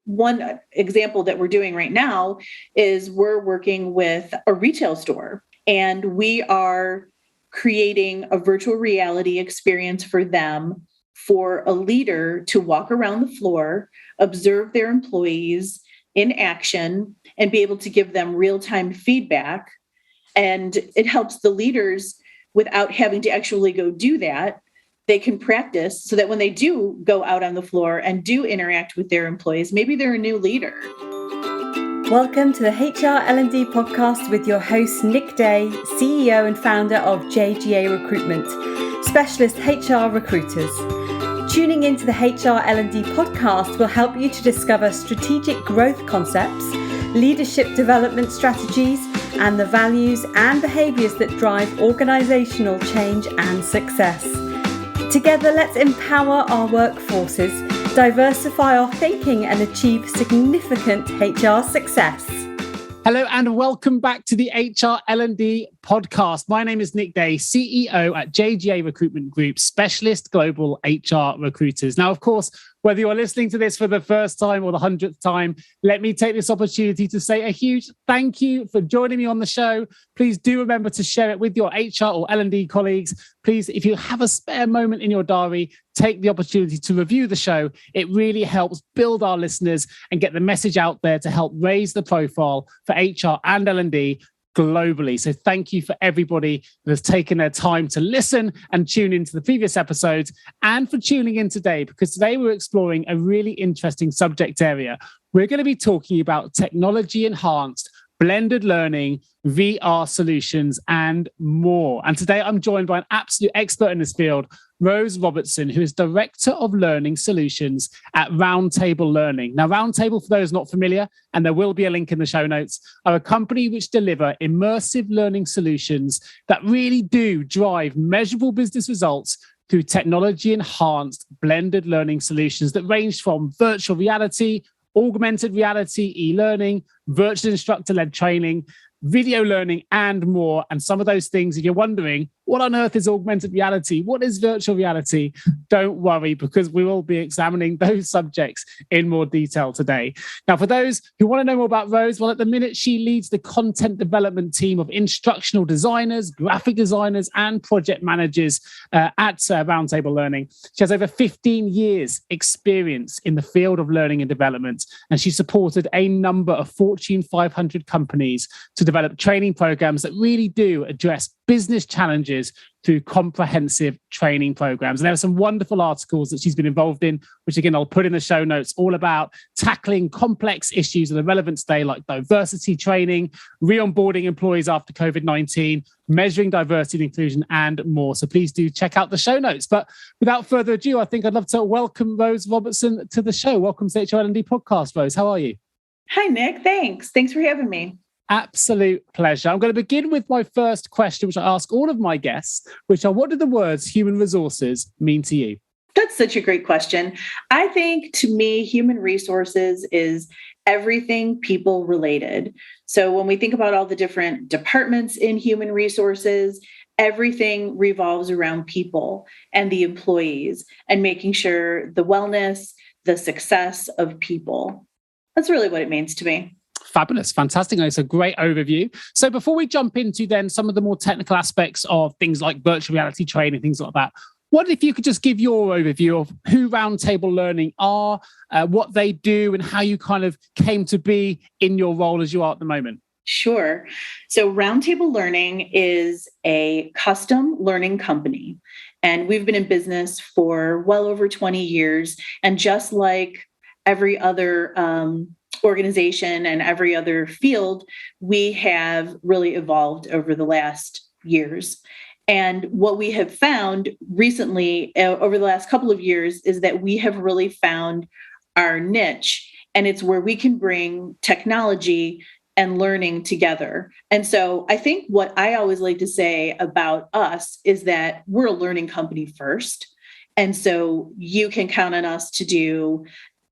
one example that we're doing right now is we're working with a retail store, and we are creating a virtual reality experience for them, for a leader to walk around the floor, observe their employees in action, and be able to give them real-time feedback. And it helps the leaders without having to actually go do that. They can practice so that when they do go out on the floor and do interact with their employees, maybe they're a new leader. Welcome to the HR L&D Podcast with your host, Nick Day, CEO and founder of JGA Recruitment, specialist HR recruiters. Tuning into the HR L&D Podcast will help you to discover strategic growth concepts, leadership development strategies, and the values and behaviours that drive organisational change and success. Together, let's empower our workforces, diversify our thinking, and achieve significant HR success. Hello and welcome back to the HR L&D Podcast. My name is Nick Day, CEO at JGA Recruitment Group, specialist global HR recruiters. Now, of course, whether you're listening to this for the first time or the 100th time, let me take this opportunity to say a huge thank you for joining me on the show. Please do remember to share it with your HR or L&D colleagues. Please, if you have a spare moment in your diary, take the opportunity to review the show. It really helps build our listeners and get the message out there to help raise the profile for HR and L&D globally. So thank you for everybody that has taken their time to listen and tune into the previous episodes, and for tuning in today, because today we're exploring a really interesting subject area. We're going to be talking about technology enhanced blended learning, VR solutions, and more. And today I'm joined by an absolute expert in this field, Rose Robertson, who is Director of Learning Solutions at Roundtable Learning. Now, Roundtable, for those not familiar, and there will be a link in the show notes, are a company which deliver immersive learning solutions that really do drive measurable business results through technology-enhanced blended learning solutions that range from virtual reality, augmented reality, e-learning, virtual instructor-led training, video learning, and more. And some of those things, if you're wondering, what on earth is augmented reality? What is virtual reality? Don't worry, because we will be examining those subjects in more detail today. Now, for those who want to know more about Rose, well, at the minute, she leads the content development team of instructional designers, graphic designers, and project managers at Roundtable Learning. She has over 15 years experience in the field of learning and development, and she supported a number of Fortune 500 companies to develop training programs that really do address business challenges through comprehensive training programs. And there are some wonderful articles that she's been involved in, which again, I'll put in the show notes, all about tackling complex issues of the relevant today, like diversity training, re-onboarding employees after COVID-19, measuring diversity and inclusion, and more. So please do check out the show notes. But without further ado, I think I'd love to welcome Rose Robertson to the show. Welcome to the HR L&D Podcast, Rose. How are you? Hi, Nick. Thanks. Thanks for having me. Absolute pleasure. I'm going to begin with my first question, which I ask all of my guests, which are, what do the words human resources mean to you? That's such a great question. I think, to me, human resources is everything people related. So when we think about all the different departments in human resources, everything revolves around people and the employees and making sure the wellness, the success of people. That's really what it means to me. Fabulous. Fantastic. It's a great overview. So before we jump into then some of the more technical aspects of things like virtual reality training, things like that, what if you could just give your overview of who Roundtable Learning are, what they do, and how you kind of came to be in your role as you are at the moment? Sure. So Roundtable Learning is a custom learning company, and we've been in business for well over 20 years. And just like every other organization and every other field, we have really evolved over the last years. And what we have found recently, over the last couple of years, is that we have really found our niche, and it's where we can bring technology and learning together. And so I think what I always like to say about us is that we're a learning company first. And so you can count on us to do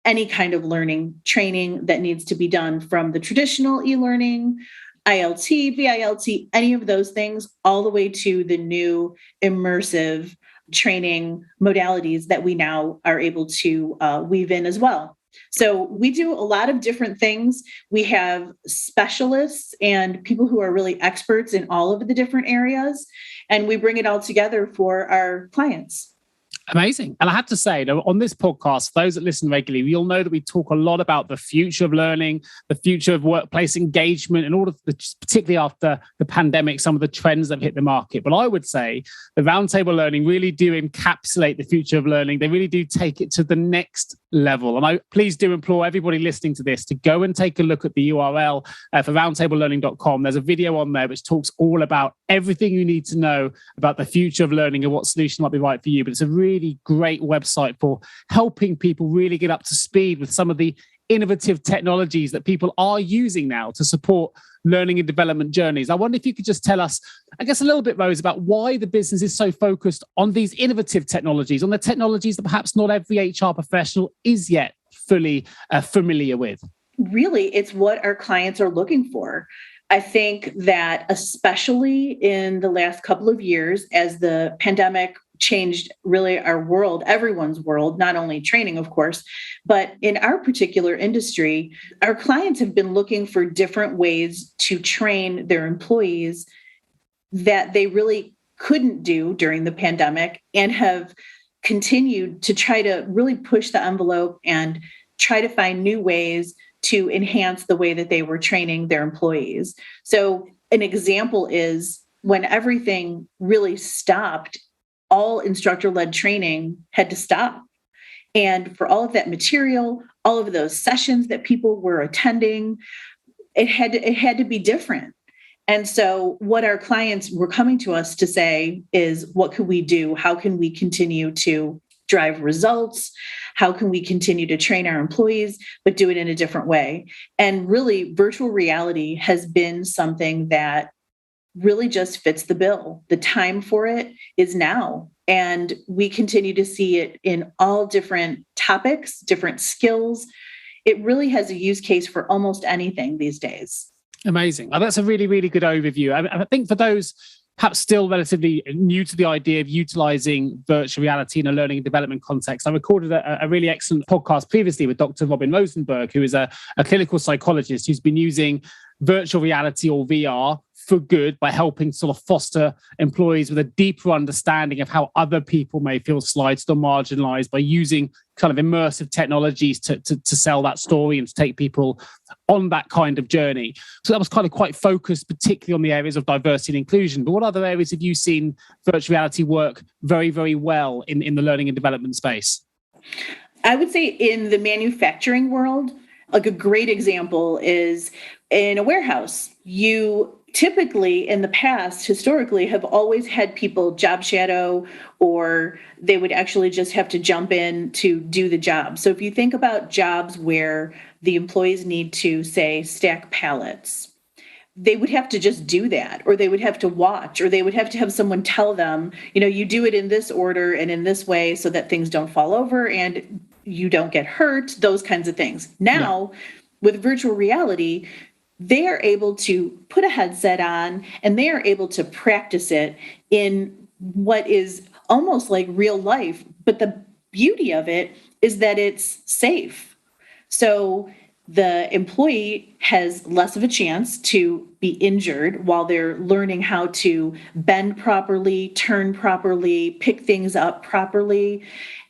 any kind of learning training that needs to be done, from the traditional e-learning, ILT, VILT, any of those things, all the way to the new immersive training modalities that we now are able to weave in as well. So we do a lot of different things. We have specialists and people who are really experts in all of the different areas, and we bring it all together for our clients. Amazing. And I have to say, on this podcast, those that listen regularly, you'll know that we talk a lot about the future of learning, the future of workplace engagement, and all of the, particularly after the pandemic, some of the trends that have hit the market. But I would say the Roundtable Learning really do encapsulate the future of learning. They really do take it to the next level. And I please do implore everybody listening to this to go and take a look at the URL for roundtablelearning.com. There's a video on there which talks all about everything you need to know about the future of learning and what solution might be right for you. But it's a really great website for helping people really get up to speed with some of the innovative technologies that people are using now to support learning and development journeys. I wonder if you could just tell us, I guess, a little bit, Rose, about why the business is so focused on these innovative technologies, on the technologies that perhaps not every HR professional is yet fully familiar with. Really, it's what our clients are looking for. I think that especially in the last couple of years, as the pandemic changed really our world, everyone's world, not only training, of course, but in our particular industry, our clients have been looking for different ways to train their employees that they really couldn't do during the pandemic, and have continued to try to really push the envelope and try to find new ways to enhance the way that they were training their employees. So an example is when everything really stopped, all instructor-led training had to stop. And for all of that material, all of those sessions that people were attending, it had to be different. And so what our clients were coming to us to say is, what could we do? How can we continue to drive results? How can we continue to train our employees, but do it in a different way? And really, virtual reality has been something that really just fits the bill. The time for it is now. And we continue to see it in all different topics, different skills. It really has a use case for almost anything these days. Amazing. Oh, that's a really, really good overview. I think for those perhaps still relatively new to the idea of utilizing virtual reality in a learning and development context, I recorded a really excellent podcast previously with Dr. Robin Rosenberg, who is a clinical psychologist who's been using virtual reality or VR for good by helping sort of foster employees with a deeper understanding of how other people may feel slighted or marginalized by using kind of immersive technologies to sell that story and to take people on that kind of journey. So that was kind of quite focused, particularly on the areas of diversity and inclusion. But what other areas have you seen virtual reality work very, very well in the learning and development space? I would say in the manufacturing world, like a great example is in a warehouse. You typically in the past, historically, have always had people job shadow, or they would actually just have to jump in to do the job. So if you think about jobs where the employees need to, say, stack pallets, they would have to just do that, or they would have to watch, or they would have to have someone tell them, you do it in this order and in this way so that things don't fall over and you don't get hurt, those kinds of things. Now, with virtual reality, they are able to put a headset on and they are able to practice it in what is almost like real life. But the beauty of it is that it's safe. So the employee has less of a chance to be injured while they're learning how to bend properly, turn properly, pick things up properly.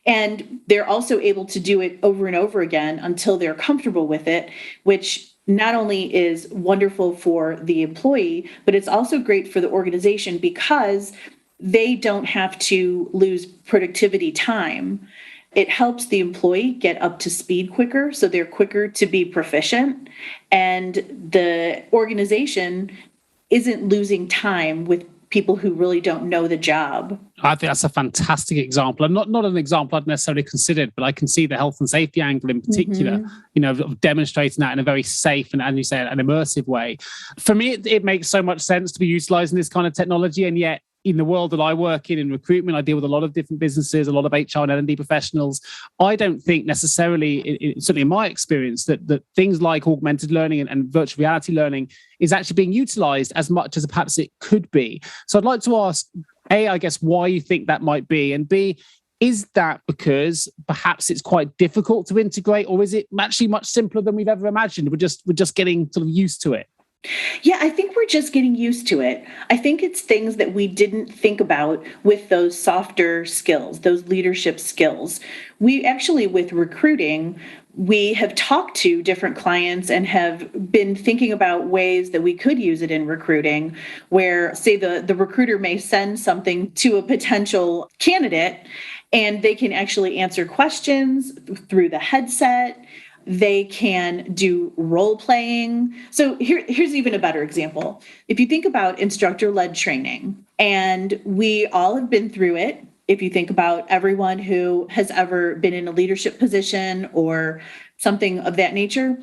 And they're also able to do it over and over again until they're comfortable with it, which not only is wonderful for the employee, but it's also great for the organization because they don't have to lose productivity time. It helps the employee get up to speed quicker, so they're quicker to be proficient, and the organization isn't losing time with people who really don't know the job. I think that's a fantastic example, and not an example I'd necessarily considered, but I can see the health and safety angle in particular, of demonstrating that in a very safe and, as you say, an immersive way. For me, it makes so much sense to be utilizing this kind of technology, and yet in the world that I work in recruitment, I deal with a lot of different businesses, a lot of HR and L&D professionals. I don't think necessarily, certainly in my experience, that things like augmented learning and virtual reality learning is actually being utilized as much as perhaps it could be. So I'd like to ask, A, I guess, why you think that might be, and B, Is that because perhaps it's quite difficult to integrate, or is it actually much simpler than we've ever imagined? We're just getting sort of used to it. Yeah, I think we're just getting used to it. I think it's things that we didn't think about with those softer skills, those leadership skills. We actually, with recruiting, we have talked to different clients and have been thinking about ways that we could use it in recruiting, where, say, the recruiter may send something to a potential candidate and they can actually answer questions through the headset. They can do role playing. So here's even a better example. If you think about instructor-led training, and we all have been through it. If you think about everyone who has ever been in a leadership position or something of that nature,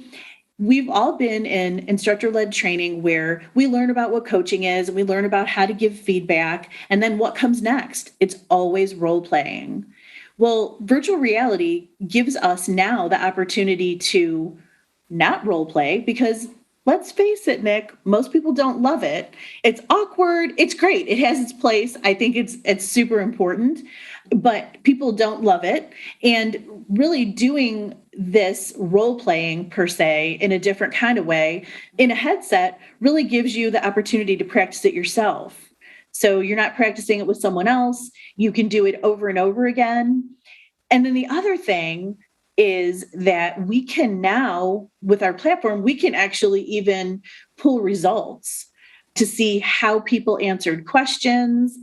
we've all been in instructor-led training where we learn about what coaching is, and we learn about how to give feedback, and then what comes next? It's always role playing. Well, virtual reality gives us now the opportunity to not role play because, let's face it, Nick, most people don't love it. It's awkward. It's great. It has its place. I think it's super important, but people don't love it. And really doing this role playing per se in a different kind of way in a headset really gives you the opportunity to practice it yourself. So you're not practicing it with someone else. You can do it over and over again. And then the other thing is that we can now, with our platform, we can actually even pull results to see how people answered questions,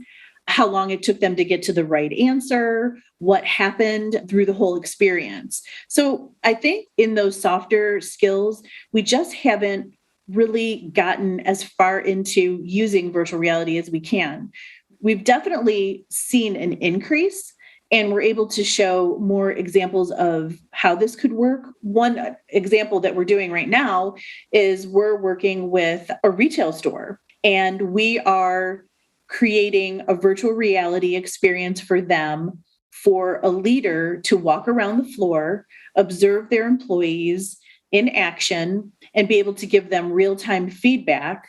how long it took them to get to the right answer, what happened through the whole experience. So I think in those softer skills, we just haven't really gotten as far into using virtual reality as we can. We've definitely seen an increase, and we're able to show more examples of how this could work. One example that we're doing right now is we're working with a retail store, and we are creating a virtual reality experience for them, for a leader to walk around the floor, observe their employees in action, and be able to give them real-time feedback.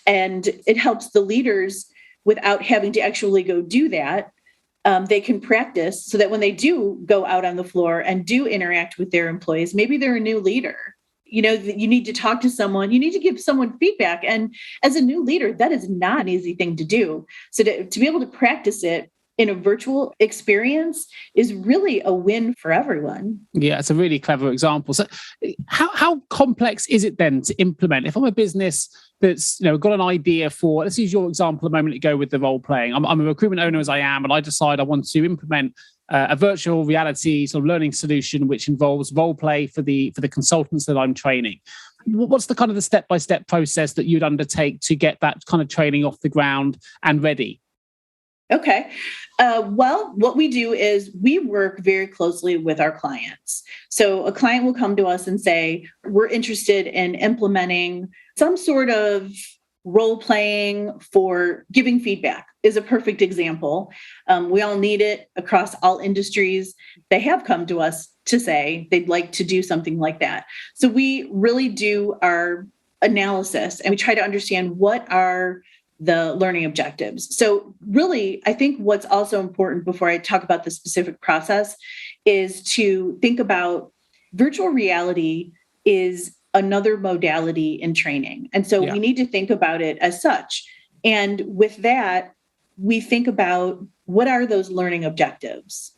And it helps the leaders without having to actually go do that. They can practice so that when they do go out on the floor and do interact with their employees, maybe they're a new leader. You need to talk to someone, you need to give someone feedback. And as a new leader, that is not an easy thing to do. So to be able to practice it in a virtual experience is really a win for everyone. Yeah, it's a really clever example. So how complex is it then to implement? If I'm a business that's got an idea for, let's use your example a moment ago with the role playing. I'm a recruitment owner as I am, and I decide I want to implement a virtual reality sort of learning solution which involves role play for the consultants that I'm training. What's the kind of the step-by-step process that you'd undertake to get that kind of training off the ground and ready? Okay. Well, what we do is we work very closely with our clients. So a client will come to us and say, we're interested in implementing some sort of role playing for giving feedback is a perfect example. We all need it across all industries. They have come to us to say they'd like to do something like that. So we really do our analysis and we try to understand what are the learning objectives. So really, I think what's also important before I talk about the specific process is to think about virtual reality is another modality in training. And so we need to think about it as such. And with that, we think about what are those learning objectives?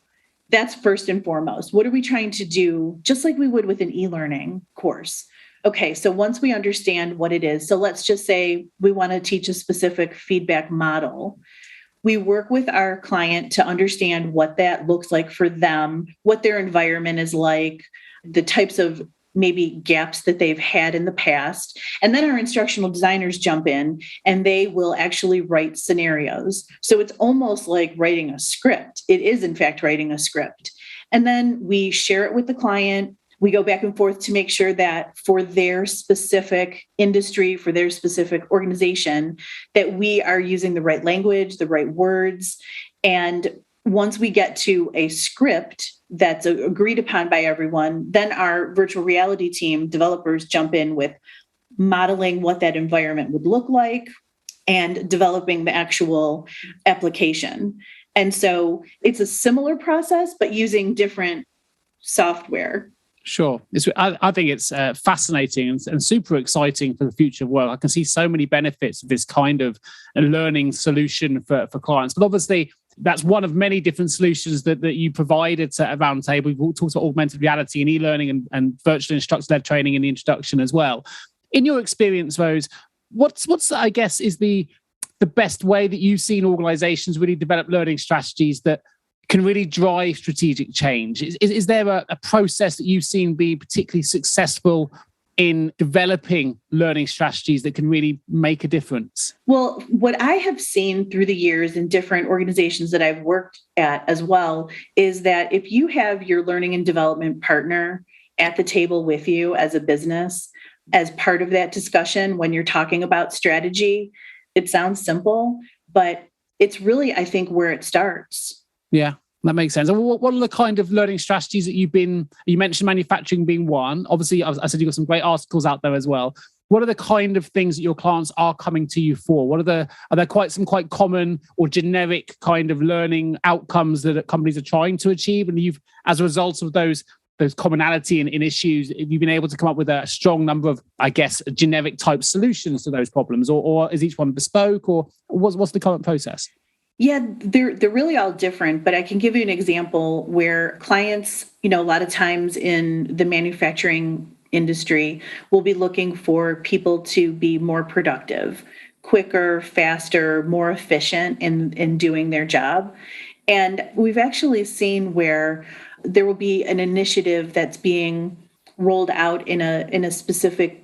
That's first and foremost. What are we trying to do? Just like we would with an e-learning course. Okay, so once we understand what it is, so let's just say we want to teach a specific feedback model. We work with our client to understand what that looks like for them, what their environment is like, the types of maybe gaps that they've had in the past. And then our instructional designers jump in and they will actually write scenarios. So it's almost like writing a script. It is, in fact, writing a script. And then we share it with the client. We go back and forth to make sure that for their specific industry, for their specific organization, that we are using the right language, the right words. And once we get to a script that's agreed upon by everyone, then our virtual reality team developers jump in with modeling what that environment would look like and developing the actual application. And so it's a similar process, but using different software. Sure. I think it's fascinating and super exciting for the future of work. I can see so many benefits of this kind of a learning solution for clients. But obviously, that's one of many different solutions that you provided at Roundtable. We've all talked about augmented reality and eLearning and virtual instructor-led training in the introduction as well. In your experience, Rose, what's I guess is the best way that you've seen organizations really develop learning strategies that can really drive strategic change? Is there a process that you've seen be particularly successful in developing learning strategies that can really make a difference? Well, what I have seen through the years in different organizations that I've worked at as well is that if you have your learning and development partner at the table with you as a business, as part of that discussion when you're talking about strategy, it sounds simple, but it's really, I think, where it starts. Yeah, that makes sense. And what are the kind of learning strategies that you mentioned manufacturing being one. Obviously, I said you've got some great articles out there as well. What are the kind of things that your clients are coming to you for? Are there quite common or generic kind of learning outcomes that companies are trying to achieve? And you've, as a result of those commonality in issues, have you been able to come up with a strong number of, I guess, generic type solutions to those problems? Or is each one bespoke? Or what's the current process? Yeah, they're really all different, but I can give you an example where clients, a lot of times in the manufacturing industry will be looking for people to be more productive, quicker, faster, more efficient in doing their job. And we've actually seen where there will be an initiative that's being rolled out in a specific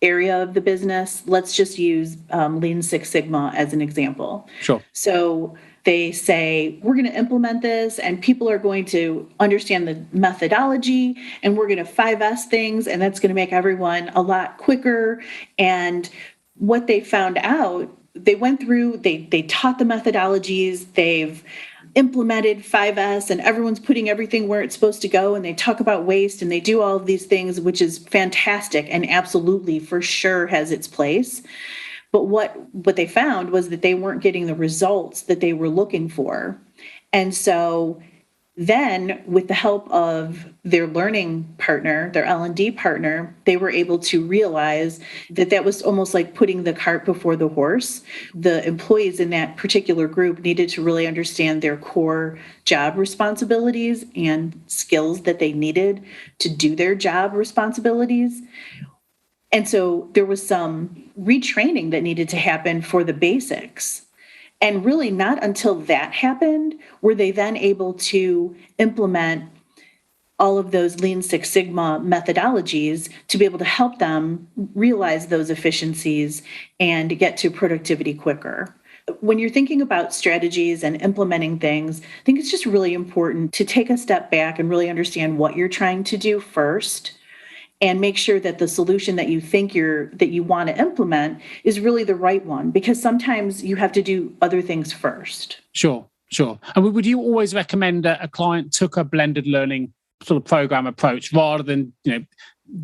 area of the business. Let's just use Lean Six Sigma as an example. Sure. So they say, we're going to implement this and people are going to understand the methodology and we're going to 5S things and that's going to make everyone a lot quicker. And what they found out, they went through, they taught the methodologies, they've implemented 5S and everyone's putting everything where it's supposed to go, and they talk about waste and they do all of these things, which is fantastic and absolutely for sure has its place. But what they found was that they weren't getting the results that they were looking for. And so then with the help of their learning partner, their L&D partner, they were able to realize that was almost like putting the cart before the horse. The employees in that particular group needed to really understand their core job responsibilities and skills that they needed to do their job responsibilities. And so there was some retraining that needed to happen for the basics. And really not until that happened were they then able to implement all of those Lean Six Sigma methodologies to be able to help them realize those efficiencies and get to productivity quicker. When you're thinking about strategies and implementing things, I think it's just really important to take a step back and really understand what you're trying to do first, and make sure that the solution that you think that you want to implement is really the right one, because sometimes you have to do other things first. Sure. And would you always recommend a client took a blended learning sort of program approach rather than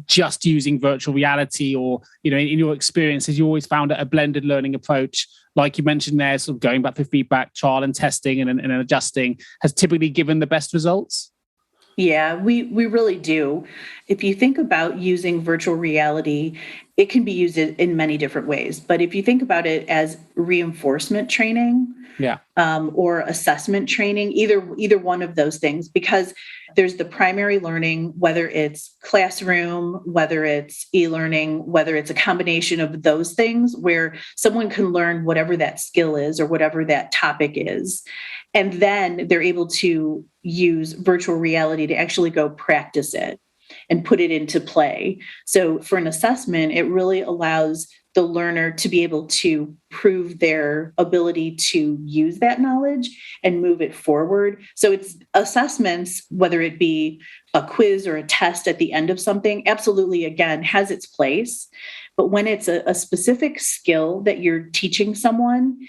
just using virtual reality, or in your experience, have you always found a blended learning approach, like you mentioned there, sort of going back through feedback, trial and testing and adjusting, has typically given the best results? Yeah, we really do. If you think about using virtual reality, it can be used in many different ways. But if you think about it as reinforcement training, or assessment training, either one of those things, because there's the primary learning, whether it's classroom, whether it's e-learning, whether it's a combination of those things where someone can learn whatever that skill is or whatever that topic is. And then they're able to use virtual reality to actually go practice it and put it into play. So for an assessment, it really allows the learner to be able to prove their ability to use that knowledge and move it forward. So it's assessments, whether it be a quiz or a test at the end of something, absolutely, again, has its place. But when it's a specific skill that you're teaching someone,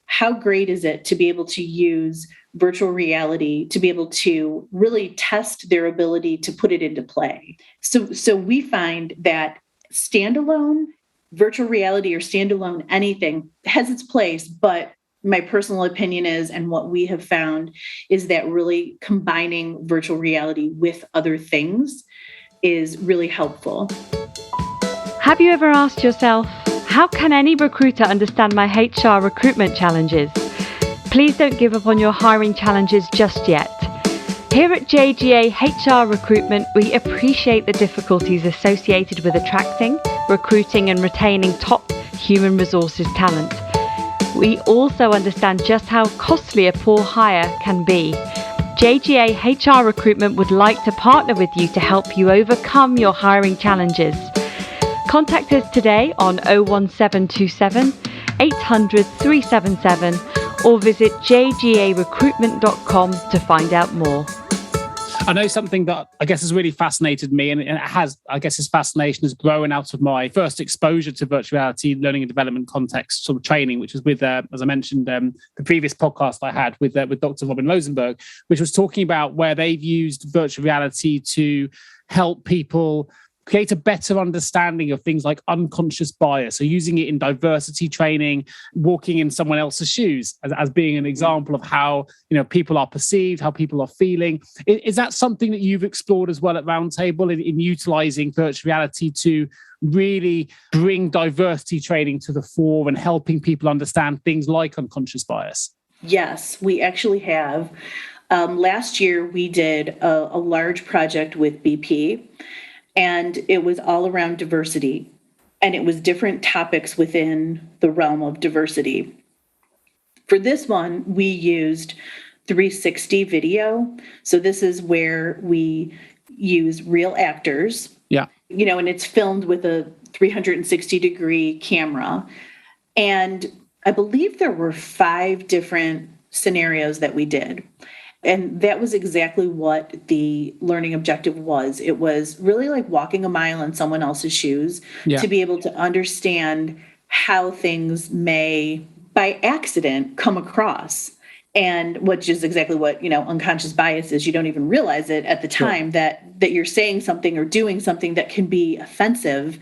how great is it to be able to use virtual reality to be able to really test their ability to put it into play? So we find that standalone virtual reality or standalone anything has its place, but my personal opinion is, and what we have found, is that really combining virtual reality with other things is really helpful. Have you ever asked yourself, how can any recruiter understand my HR recruitment challenges? Please don't give up on your hiring challenges just yet. Here at JGA HR Recruitment, we appreciate the difficulties associated with attracting, recruiting, and retaining top human resources talent. We also understand just how costly a poor hire can be. JGA HR Recruitment would like to partner with you to help you overcome your hiring challenges. Contact us today on 01727 800 377 or visit jgarecruitment.com to find out more. I know something that I guess has really fascinated me, and it has, I guess this fascination has grown out of my first exposure to virtual reality learning and development context sort of training, which was with, as I mentioned, the previous podcast I had with Dr. Robin Rosenberg, which was talking about where they've used virtual reality to help people create a better understanding of things like unconscious bias. So using it in diversity training, walking in someone else's shoes as being an example of how, people are perceived, how people are feeling. Is that something that you've explored as well at Roundtable in utilizing virtual reality to really bring diversity training to the fore and helping people understand things like unconscious bias? Yes, we actually have. Last year, we did a large project with BP. And it was all around diversity, and it was different topics within the realm of diversity. For this one, we used 360 video. So this is where we use real actors. Yeah. And it's filmed with a 360-degree camera. And I believe there were 5 different scenarios that we did. And that was exactly what the learning objective was. It was really like walking a mile in someone else's shoes to be able to understand how things may, by accident, come across. And which is exactly what, unconscious bias is. You don't even realize it at the time that you're saying something or doing something that can be offensive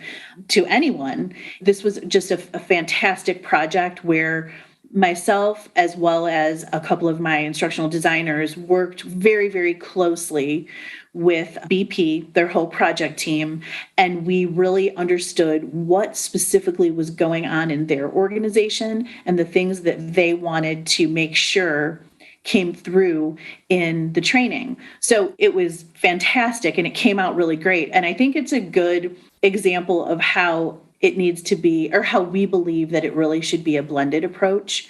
to anyone. This was just a fantastic project where myself, as well as a couple of my instructional designers, worked very, very closely with BP, their whole project team, and we really understood what specifically was going on in their organization and the things that they wanted to make sure came through in the training. So it was fantastic, and it came out really great. And I think it's a good example of how it needs to be, or how we believe that it really should be a blended approach.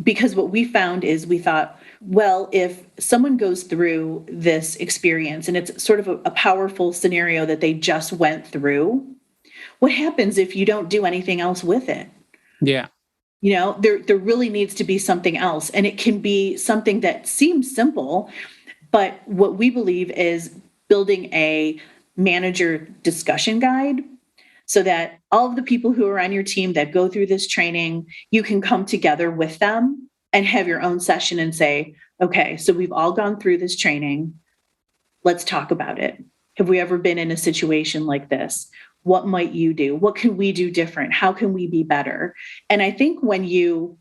Because what we found is we thought, well, if someone goes through this experience and it's sort of a powerful scenario that they just went through, what happens if you don't do anything else with it? Yeah. There really needs to be something else. And it can be something that seems simple, but what we believe is building a manager discussion guide, so that all of the people who are on your team that go through this training, you can come together with them and have your own session and say, okay, so we've all gone through this training. Let's talk about it. Have we ever been in a situation like this? What might you do? What can we do different? How can we be better? And I think when you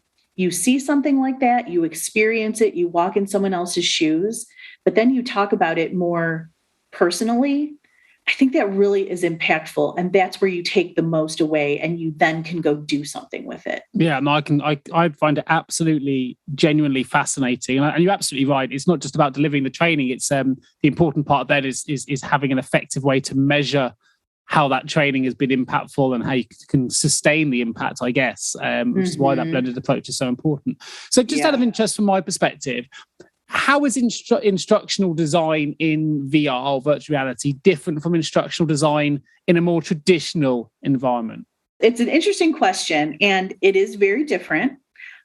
see something like that, you experience it, you walk in someone else's shoes, but then you talk about it more personally, I think that really is impactful, and that's where you take the most away, and you then can go do something with it. Yeah, no, I find it absolutely, genuinely fascinating, and you're absolutely right. It's not just about delivering the training; it's the important part then is having an effective way to measure how that training has been impactful and how you can sustain the impact, I guess, which is why that blended approach is so important. So, just out of interest, from my perspective, how is instructional design in VR or virtual reality different from instructional design in a more traditional environment? It's an interesting question, and it is very different.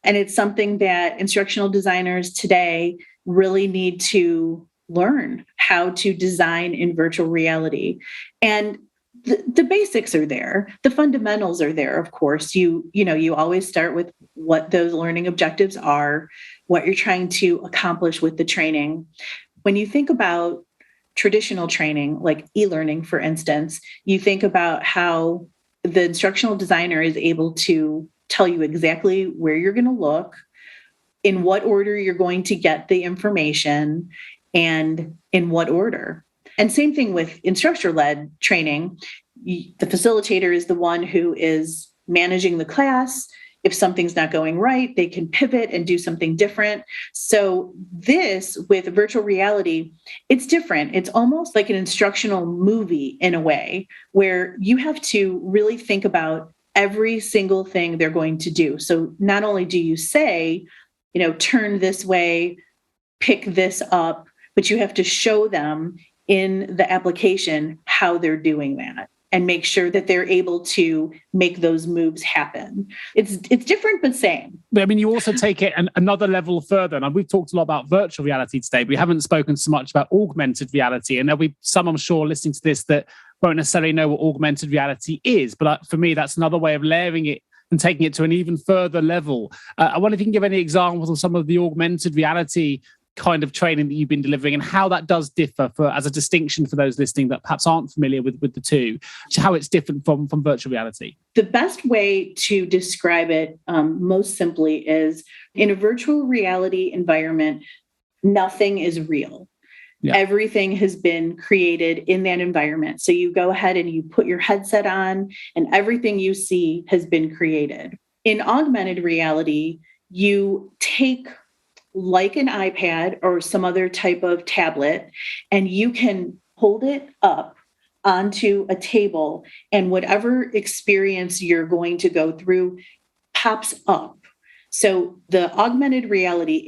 And it's something that instructional designers today really need to learn how to design in virtual reality. And the basics are there. The fundamentals are there, of course. You always start with what those learning objectives are, what you're trying to accomplish with the training. When you think about traditional training, like eLearning, for instance, you think about how the instructional designer is able to tell you exactly where you're going to look, in what order you're going to get the information and in what order. And same thing with instructor-led training. The facilitator is the one who is managing the class. If something's not going right, they can pivot and do something different. So this, with virtual reality, it's different. It's almost like an instructional movie in a way, where you have to really think about every single thing they're going to do. So not only do you say, turn this way, pick this up, but you have to show them in the application how they're doing that and make sure that they're able to make those moves happen. It's different, but same. I mean, you also take it another level further. And we've talked a lot about virtual reality today, but we haven't spoken so much about augmented reality. And there'll be some, I'm sure, listening to this that won't necessarily know what augmented reality is. But for me, that's another way of layering it and taking it to an even further level. I wonder if you can give any examples of some of the augmented reality kind of training that you've been delivering and how that does differ as a distinction for those listening that perhaps aren't familiar with the two, how it's different from virtual reality. The best way to describe it most simply is, in a virtual reality environment, nothing is real. Yeah. Everything has been created in that environment. So you go ahead and you put your headset on and everything you see has been created. In augmented reality, you take like an iPad or some other type of tablet, and you can hold it up onto a table, and whatever experience you're going to go through pops up. So the augmented reality,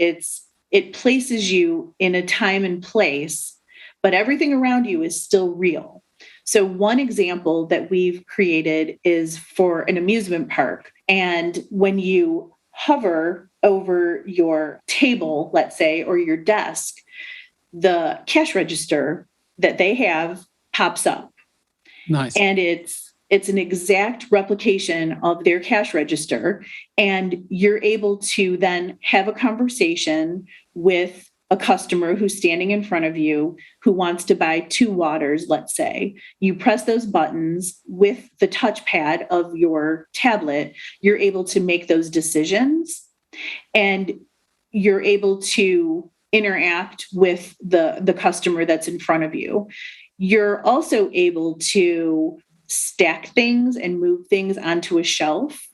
it places you in a time and place, but everything around you is still real. So one example that we've created is for an amusement park. And when you hover over your table, let's say, or your desk, the cash register that they have pops up. Nice. And it's an exact replication of their cash register. And you're able to then have a conversation with a customer who's standing in front of you who wants to buy 2 waters, let's say. You press those buttons with the touchpad of your tablet, you're able to make those decisions, and you're able to interact with the customer that's in front of you. You're also able to stack things and move things onto a shelf.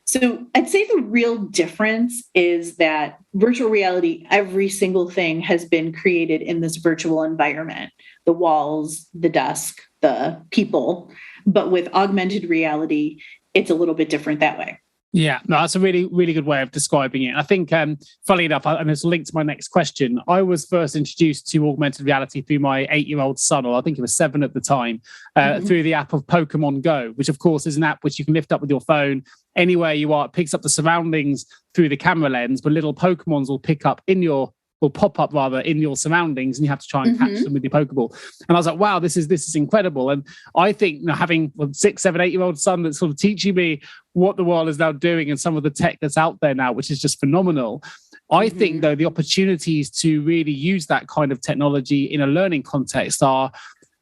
So I'd say the real difference is that virtual reality, every single thing has been created in this virtual environment, the walls, the desk, the people. But with augmented reality, it's a little bit different that way. Yeah, no, that's a really, really good way of describing it. I think, funnily enough, and it's linked to my next question, I was first introduced to augmented reality through my 8-year-old son, or I think he was 7 at the time, through the app of Pokemon Go, which of course is an app which you can lift up with your phone anywhere you are. It picks up the surroundings through the camera lens, but little Pokemons will pop up in your surroundings, and you have to try and catch them with your Pokeball. And I was like, wow, this is incredible. And I think having a 6, 7, 8-year-old son that's sort of teaching me what the world is now doing and some of the tech that's out there now, which is just phenomenal. I think, though, the opportunities to really use that kind of technology in a learning context are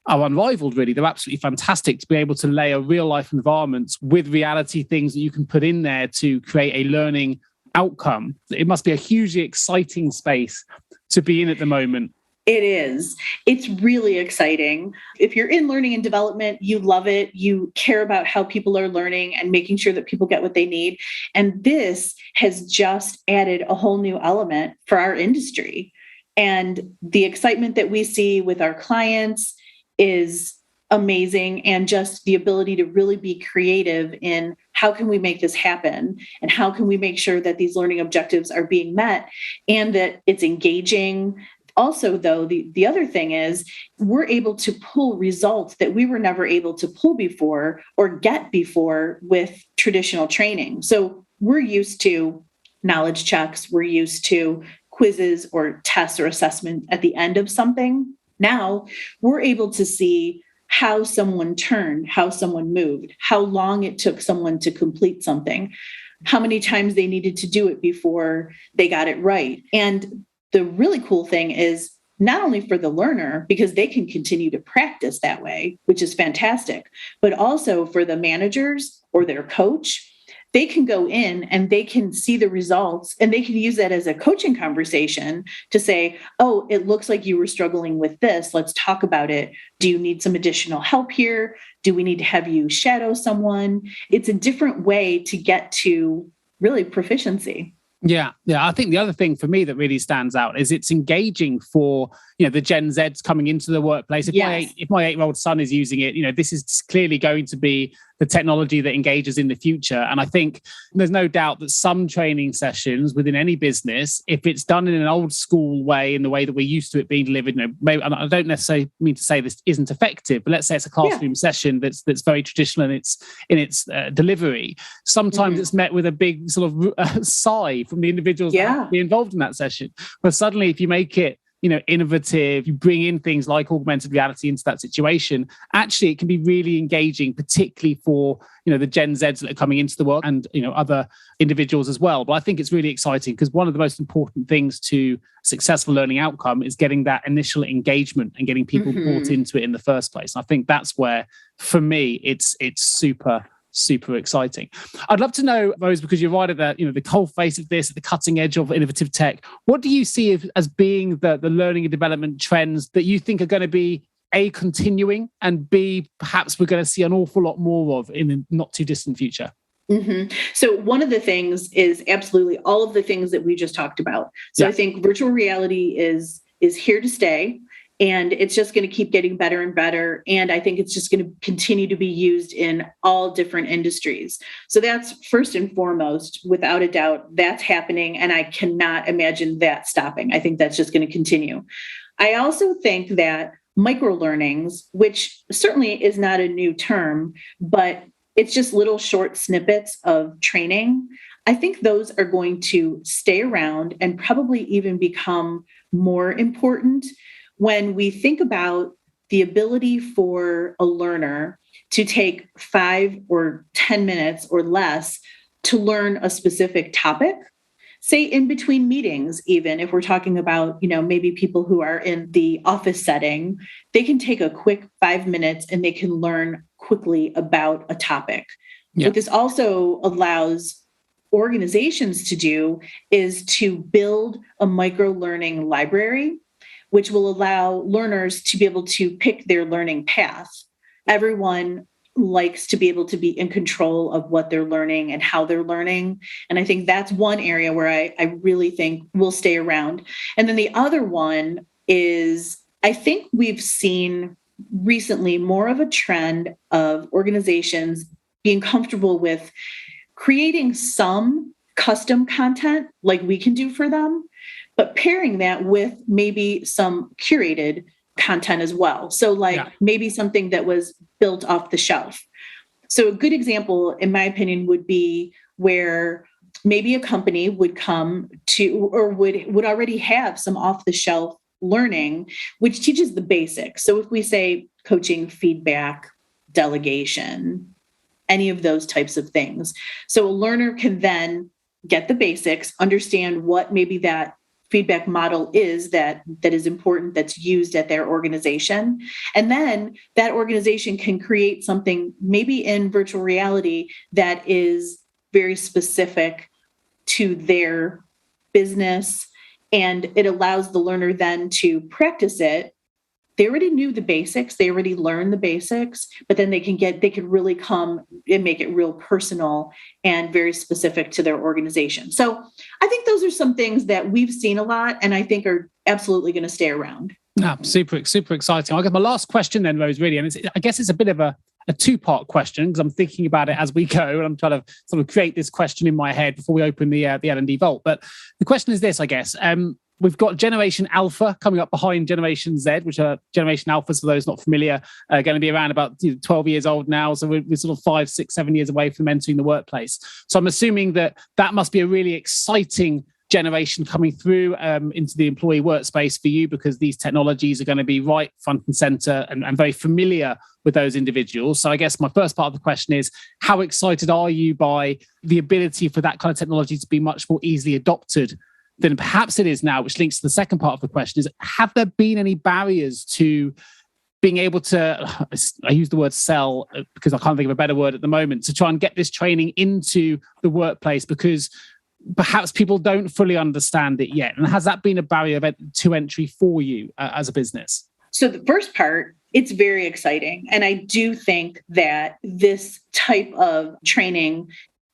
unrivaled, really. They're absolutely fantastic to be able to layer real life environments with reality things that you can put in there to create a learning outcome. It must be a hugely exciting space to be in at the moment. It is. It's really exciting. If you're in learning and development, you love it. You care about how people are learning and making sure that people get what they need. And this has just added a whole new element for our industry. And the excitement that we see with our clients is amazing, and just the ability to really be creative in how can we make this happen, and how can we make sure that these learning objectives are being met and that it's engaging. Also, though, the other thing is we're able to pull results that we were never able to pull before or get before with traditional training. So we're used to knowledge checks, we're used to quizzes or tests or assessment at the end of something. Now we're able to see how someone turned, how someone moved, how long it took someone to complete something, how many times they needed to do it before they got it right. And the really cool thing is not only for the learner, because they can continue to practice that way, which is fantastic, but also for the managers or their coach. they can go in and they can see the results, and they can use that as a coaching conversation to say, oh, it looks like you were struggling with this. Let's talk about it. Do you need some additional help here? Do we need to have you shadow someone? It's a different way to get to really proficiency. Yeah. I think the other thing for me that really stands out is it's engaging for, the Gen Zs coming into the workplace. If my 8-year-old son is using it, this is clearly going to be the technology that engages in the future. And I think there's no doubt that some training sessions within any business, if it's done in an old school way, in the way that we're used to it being delivered, maybe, and I don't necessarily mean to say this isn't effective, but let's say it's a classroom session that's very traditional in its delivery. Sometimes it's met with a big sort of sigh from the individuals that have to be involved in that session. But suddenly, if you make it innovative, you bring in things like augmented reality into that situation, actually it can be really engaging, particularly for, the Gen Zs that are coming into the work and, other individuals as well. But I think it's really exciting because one of the most important things to successful learning outcome is getting that initial engagement and getting people brought into it in the first place. And I think that's where, for me, it's super exciting. I'd love to know, Rose, because you're right at the coal face of this, at the cutting edge of innovative tech. What do you see as being the learning and development trends that you think are going to be A, continuing, and B, perhaps we're going to see an awful lot more of in the not too distant future? So one of the things is absolutely all of the things that we just talked about. So I think virtual reality is here to stay. And it's just going to keep getting better and better. And I think it's just going to continue to be used in all different industries. So that's first and foremost, without a doubt, that's happening. And I cannot imagine that stopping. I think that's just going to continue. I also think that micro-learnings, which certainly is not a new term, but it's just little short snippets of training. I think those are going to stay around and probably even become more important when we think about the ability for a learner to take 5 or 10 minutes or less to learn a specific topic, say in between meetings, even if we're talking about, maybe people who are in the office setting, they can take a quick 5 minutes and they can learn quickly about a topic. Yeah. What this also allows organizations to do is to build a micro-learning library, which will allow learners to be able to pick their learning path. Everyone likes to be able to be in control of what they're learning and how they're learning. And I think that's one area where I really think will stay around. And then the other one is, I think we've seen recently more of a trend of organizations being comfortable with creating some custom content like we can do for them, but pairing that with maybe some curated content as well. So maybe something that was built off the shelf. So a good example, in my opinion, would be where maybe a company would come to or would already have some off the shelf learning, which teaches the basics. So if we say coaching, feedback, delegation, any of those types of things. So a learner can then get the basics, understand what maybe that feedback model is that is important, that's used at their organization. And then that organization can create something maybe in virtual reality that is very specific to their business. And it allows the learner then to practice it. They already knew the basics. They already learned the basics, but then they could really come and make it real personal and very specific to their organization. So I think those are some things that we've seen a lot and I think are absolutely going to stay around. Super exciting. I guess my last question then, Rose, really, and I guess it's a bit of a two-part question because I'm thinking about it as we go and I'm trying to sort of create this question in my head before we open the L&D vault. But the question is this, I guess. We've got Generation Alpha coming up behind Generation Z, which are Generation Alphas, for those not familiar, are going to be around about 12 years old now. So we're sort of 5, 6, 7 years away from entering the workplace. So I'm assuming that must be a really exciting generation coming through into the employee workspace for you because these technologies are going to be right front and center and very familiar with those individuals. So I guess my first part of the question is, how excited are you by the ability for that kind of technology to be much more easily adopted than perhaps it is now, which links to the second part of the question is, have there been any barriers to being able to, I use the word sell because I can't think of a better word at the moment, to try and get this training into the workplace, because perhaps people don't fully understand it yet? And has that been a barrier to entry for you as a business? So the first part, it's very exciting. And I do think that this type of training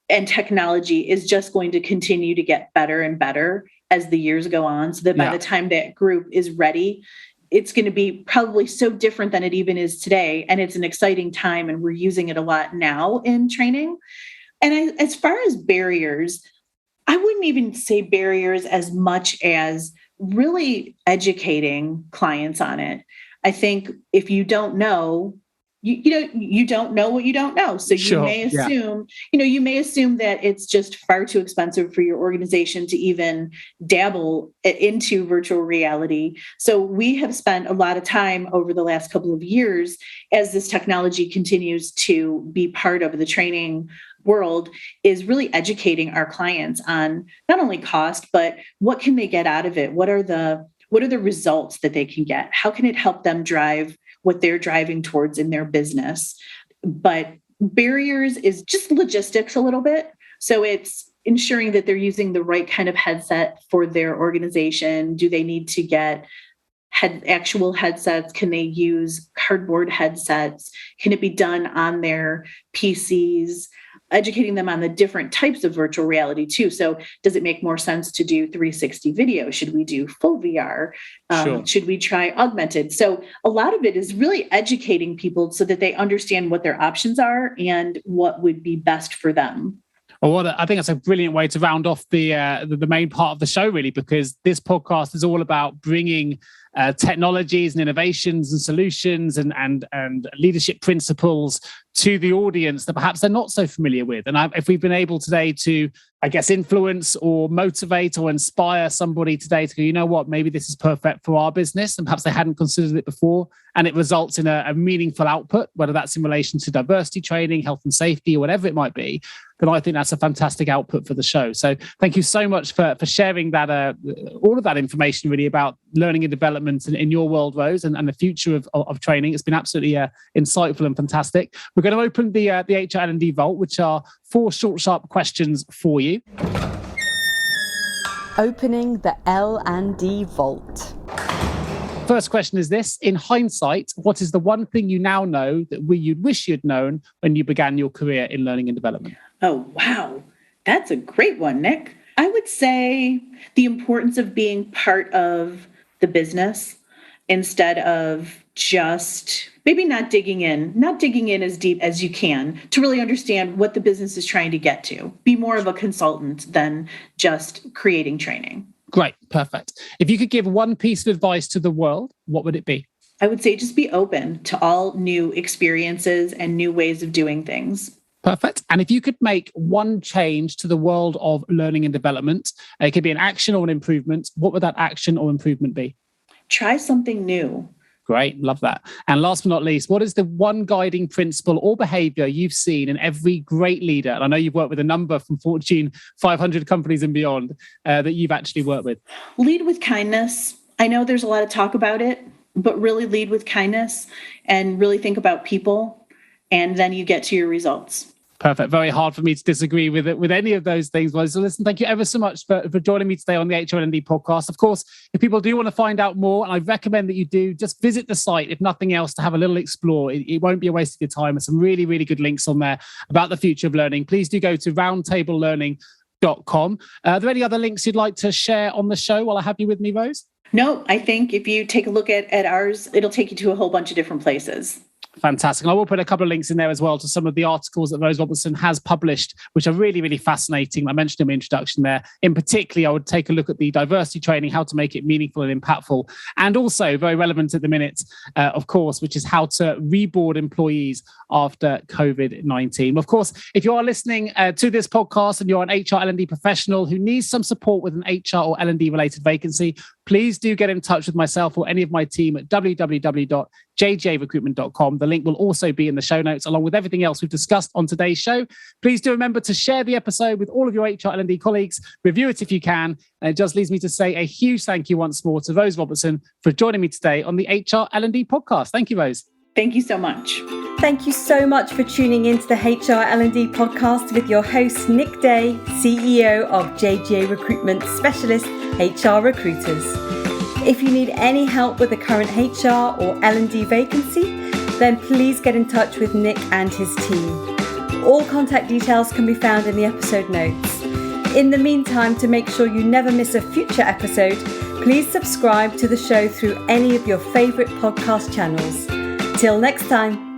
and technology is just going to continue to get better and better as the years go on, so that by the time that group is ready, it's going to be probably so different than it even is today. And it's an exciting time, and we're using it a lot now in training. And as far as barriers, I wouldn't even say barriers as much as really educating clients on it. I think if you don't know, you don't know what you don't know. So you may assume, you may assume that it's just far too expensive for your organization to even dabble into virtual reality. So we have spent a lot of time over the last couple of years, as this technology continues to be part of the training world, is really educating our clients on not only cost, but what can they get out of it? What are the results that they can get? How can it help them drive what they're driving towards in their business? But barriers is just logistics a little bit. So it's ensuring that they're using the right kind of headset for their organization. Do they need to get actual headsets? Can they use cardboard headsets? Can it be done on their PCs? Educating them on the different types of virtual reality too. So does it make more sense to do 360 video? Should we do full VR? Should we try augmented? So a lot of it is really educating people so that they understand what their options are and what would be best for them. Well, I think that's a brilliant way to round off the main part of the show, really, because this podcast is all about bringing technologies and innovations and solutions and leadership principles to the audience that perhaps they're not so familiar with. And if we've been able today to, I guess, influence or motivate or inspire somebody today to go, you know what, maybe this is perfect for our business, and perhaps they hadn't considered it before, and it results in a meaningful output, whether that's in relation to diversity training, health and safety, or whatever it might be, then I think that's a fantastic output for the show. So thank you so much for sharing that, all of that information really about learning and development in your world, Rose, and the future of training. It's been absolutely insightful and fantastic. We're going to open the HR L&D Vault, which are 4 short, sharp questions for you. Opening the L&D Vault. First question is this: in hindsight, what is the one thing you now know that you'd wish you'd known when you began your career in learning and development? Oh, wow. That's a great one, Nick. I would say the importance of being part of the business instead of just maybe not digging in as deep as you can to really understand what the business is trying to get to. Be more of a consultant than just creating training. Great. Perfect. If you could give one piece of advice to the world, what would it be? I would say just be open to all new experiences and new ways of doing things. Perfect. And if you could make one change to the world of learning and development, it could be an action or an improvement, what would that action or improvement be? Try something new. Great. Love that. And last but not least, what is the one guiding principle or behavior you've seen in every great leader? And I know you've worked with a number from Fortune 500 companies and beyond that you've actually worked with. Lead with kindness. I know there's a lot of talk about it, but really lead with kindness and really think about people, and then you get to your results. Perfect. Very hard for me to disagree with any of those things. Well, so listen, thank you ever so much for joining me today on the HR L&D podcast. Of course, if people do want to find out more, and I recommend that you do, just visit the site, if nothing else, to have a little explore. It won't be a waste of your time. There's some really, really good links on there about the future of learning. Please do go to roundtablelearning.com. Are there any other links you'd like to share on the show while I have you with me, Rose? No, I think if you take a look at ours, it'll take you to a whole bunch of different places. Fantastic. And I will put a couple of links in there as well to some of the articles that Rose Robertson has published, which are really, really fascinating. I mentioned in my introduction there. In particular, I would take a look at the diversity training, how to make it meaningful and impactful. And also very relevant at the minute, of course, which is how to reboard employees after COVID-19. Of course, if you are listening to this podcast and you're an HR L&D professional who needs some support with an HR or L&D related vacancy, please do get in touch with myself or any of my team at www.jgarecruitment.com. The link will also be in the show notes, along with everything else we've discussed on today's show. Please do remember to share the episode with all of your HR L&D colleagues. Review it if you can. And it just leaves me to say a huge thank you once more to Rose Robertson for joining me today on the HR L&D podcast. Thank you, Rose. Thank you so much. Thank you so much for tuning into the HR L&D podcast with your host, Nick Day, CEO of JGA Recruitment, Specialist HR Recruiters. If you need any help with a current HR or L&D vacancy, then please get in touch with Nick and his team. All contact details can be found in the episode notes. In the meantime, to make sure you never miss a future episode, please subscribe to the show through any of your favourite podcast channels. Till next time.